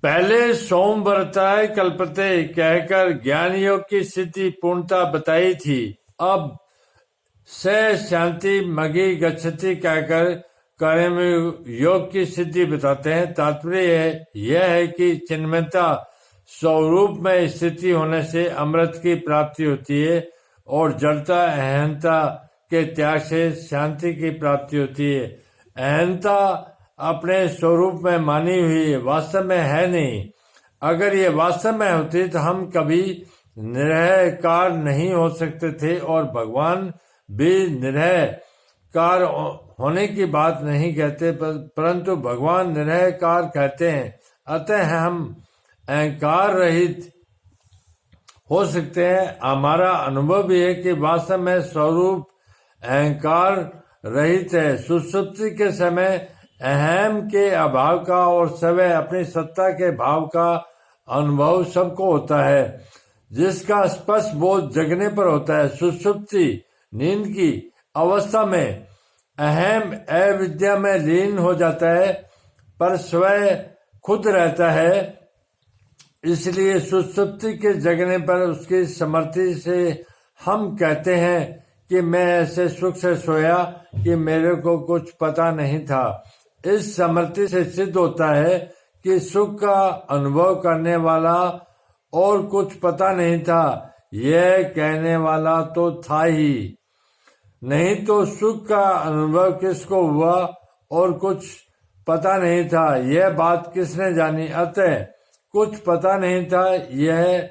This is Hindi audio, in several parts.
पहले सोम व्रताय कल्पते कहकर ज्ञान योग की स्थिति पूर्णता बताई थी। अब स शांति मगी गच्छति कहकर कर्म योग की स्थिति बताते हैं। तात्पर्य यह है कि चिन्मयता स्वरूप में स्थिति होने से अमृत की प्राप्ति होती है और जड़ता अहंता के त्याग से शांति की प्राप्ति होती है। अहंता अपने स्वरूप में मानी हुई है, वास्तव में है नहीं। अगर ये वास्तव में होती तो हम कभी निरहकार नहीं हो सकते थे और भगवान भी निरहकार होने की बात नहीं कहते, परंतु भगवान निरहकार कहते हैं। अतः हम अहंकार रहित हो सकते हैं। हमारा अनुभव भी है कि वास्तव में स्वरूप अहंकार रहित है। सुषुप्ति के समय अहम के अभाव का और सवय अपनी सत्ता के भाव का अनुभव सबको होता है, जिसका स्पष्ट बोध जगने पर होता है। सुषुप्ति नींद की अवस्था में अहम अविद्या में लीन हो जाता है, पर स्वयं खुद रहता है। इसलिए सुषुप्ति के जगने पर उसकी समृद्धि से हम कहते हैं कि मैं ऐसे सुख से सोया कि मेरे को कुछ पता नहीं था। इस समृद्धि से सिद्ध होता है कि सुख का अनुभव करने वाला और कुछ पता नहीं था, यह कहने वाला तो था ही नहीं। तो सुख का अनुभव किसको हुआ और कुछ पता नहीं था, यह बात किसने जानी। अतः कुछ पता नहीं था, यह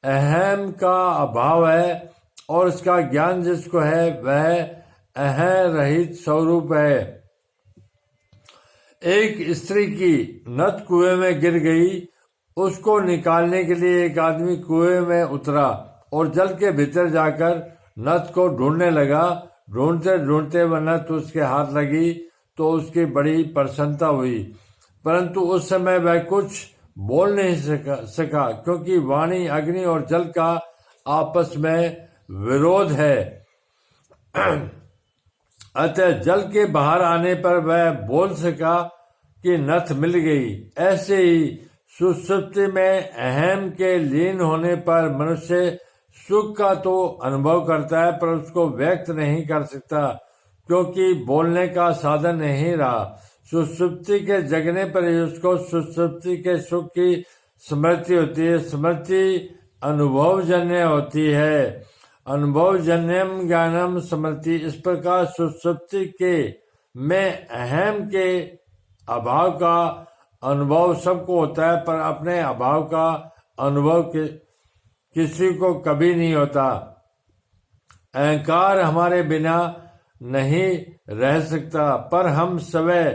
अहम का अभाव है और उसका ज्ञान जिसको है वह अहम रहित स्वरूप है। एक स्त्री की नथ कुएं में गिर गई। उसको निकालने के लिए एक आदमी कुएं में उतरा और जल के भीतर जाकर नथ को ढूंढने लगा। ढूंढते ढूंढते वह नथ उसके हाथ लगी तो उसकी बड़ी प्रसन्नता हुई, परंतु उस समय वह कुछ बोल नहीं सका क्योंकि वाणी अग्नि और जल का आपस में विरोध है। अतः जल के बाहर आने पर वह बोल सका कि नथ मिल गई। ऐसे ही सुषुप्ति में अहम के लीन होने पर मनुष्य सुख का तो अनुभव करता है, पर उसको व्यक्त नहीं कर सकता क्योंकि बोलने का साधन नहीं रहा। सुषुप्ति के जगने पर ही उसको सुषुप्ति के सुख की स्मृति होती है। स्मृति अनुभवजन्य होती है। अनुभवजन्यम ज्ञानम स्मृति। इस प्रकार सुषुप्ति के में अहम के अभाव का अनुभव सबको होता है, पर अपने अभाव का अनुभव किसी को कभी नहीं होता। अहंकार हमारे बिना नहीं रह सकता, पर हम स्वयं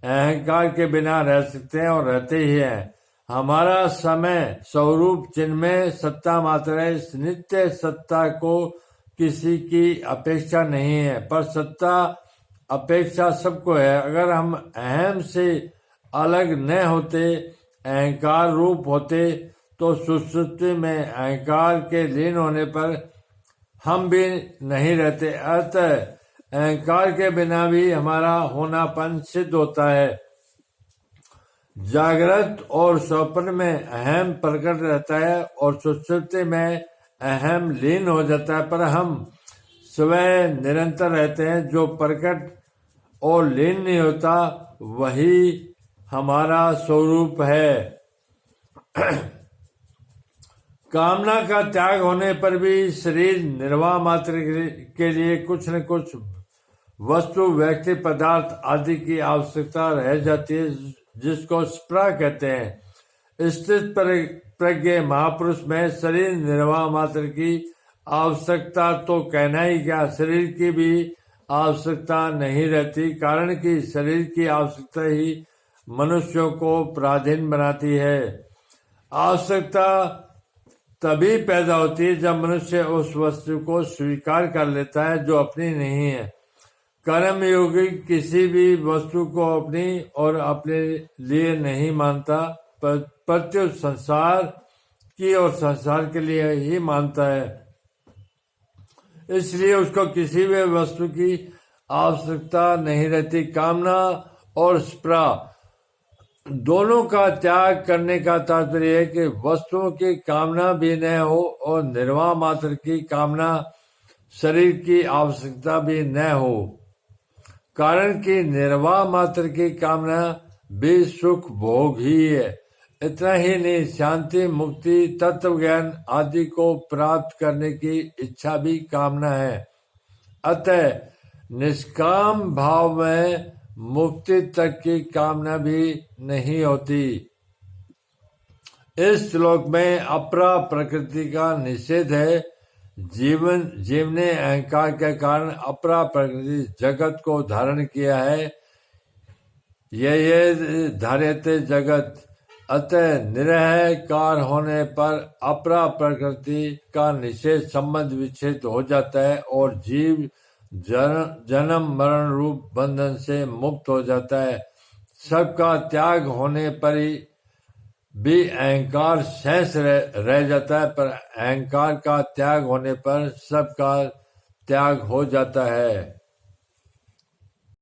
अहंकार के बिना रह सकते हैं और रहते ही हैं। हमारा समय स्वरूप जिनमें सत्ता मात्र है। इस नित्य सत्ता को किसी की अपेक्षा नहीं है, पर सत्ता अपेक्षा सबको है। अगर हम अहम से अलग न होते, अहंकार रूप होते, तो सुषुप्ति में अहंकार के लीन होने पर हम भी नहीं रहते। अतः अहंकार के बिना भी हमारा होनापन सिद्ध होता है। जागृत और स्वप्न में अहम प्रकट रहता है और सुषुप्ति में अहम लीन हो जाता है, पर हम स्वयं निरंतर रहते हैं। जो प्रकट और लीन नहीं होता वही हमारा स्वरूप है। कामना का त्याग होने पर भी शरीर निर्वाह मात्र के लिए कुछ न कुछ वस्तु, व्यक्ति, पदार्थ आदि की आवश्यकता रह जाती है, जिसको स्पृहा कहते हैं। स्थित प्रज्ञ महापुरुष में शरीर निर्वाह मात्र की आवश्यकता तो कहना ही क्या, शरीर की भी आवश्यकता नहीं रहती, कारण कि शरीर की आवश्यकता ही मनुष्यों को पराधीन बनाती है। आवश्यकता तभी पैदा होती है जब मनुष्य उस वस्तु को स्वीकार कर लेता है जो अपनी नहीं है। कर्म योगी किसी भी वस्तु को अपनी और अपने लिए नहीं मानता, प्रत्युत संसार की और संसार के लिए ही मानता है। इसलिए उसको किसी भी वस्तु की आवश्यकता नहीं रहती। कामना और स्पृहा दोनों का त्याग करने का तात्पर्य है कि वस्तुओं की कामना भी न हो और निर्वाह मात्र की कामना, शरीर की आवश्यकता भी न हो। कारण कि निर्वाह मात्र की कामना भी सुख भोग ही है। इतना ही नहीं, शांति, मुक्ति, तत्व ज्ञान आदि को प्राप्त करने की इच्छा भी कामना है। अतः निष्काम भाव में मुक्ति तक की कामना भी नहीं होती। इस श्लोक में अपरा प्रकृति का निषेध है। जीवने अहंकार के कारण अपरा प्रकृति जगत को धारण किया है। ये धार्यते जगत। अतः निरहकार होने पर अपरा प्रकृति का निषेध संबंध विच्छेद हो जाता है और जीव जन्म मरण रूप बंधन से मुक्त हो जाता है। सबका त्याग होने पर ही भी अहंकार शेष रह जाता है, पर अहंकार का त्याग होने पर सबका त्याग हो जाता है।